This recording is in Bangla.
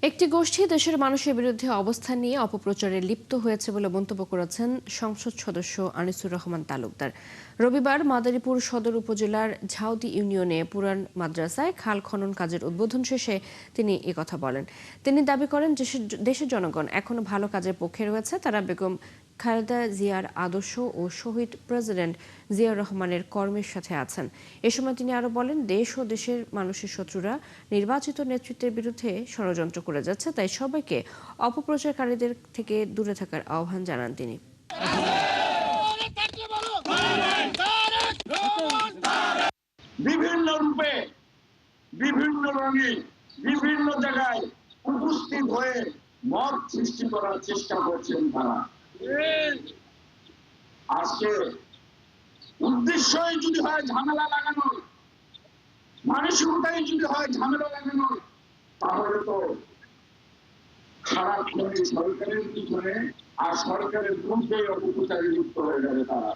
একটি গোষ্ঠী দেশের মানুষের বিরুদ্ধে অবস্থান নিয়ে অপপ্রচারে লিপ্ত হয়েছে বলে মন্তব্য করেছেন সংসদ সদস্য আনিসুর রহমান তালুকদার। রবিবার মাদারীপুর সদর উপজেলার ঝাউদি ইউনিয়নে পুরান মাদ্রাসায় খাল খনন কাজের উদ্বোধন শেষে তিনি একথা বলেন। তিনি দাবি করেন দেশের জনগণ এখনো ভালো কাজের পক্ষে রয়েছে। তারা বেগম খালেদা জিয়ার আদর্শ ও শহীদ প্রেসিডেন্ট জিয়াউর রহমানের কর্মের সাথে আছেন। এ সময় তিনি আরো বলেন, দেশ ও দেশের মানুষের শত্রুরা নির্বাচিত নেতৃত্বের বিরুদ্ধে ষড়যন্ত্র করে যাচ্ছে, তাই সবাইকে অপপ্রচারকারীদের থেকে দূরে থাকার আহ্বান জানান তিনি। বিভিন্ন রূপে, বিভিন্ন রঙে, বিভিন্ন জায়গায় উপস্থিত হয়ে মত সৃষ্টি করার চেষ্টা করছেন তারা। আজকে উদ্দেশ্যই যদি হয় ঝামেলা লাগানো, মানসিকতাই যদি হয় ঝামেলা লাগানো, তাহলে তো খারাপ করে সরকারের পিছনে আর সরকারের বিরুদ্ধে অপপ্রচারে লিপ্ত হয়ে যাবে তারা।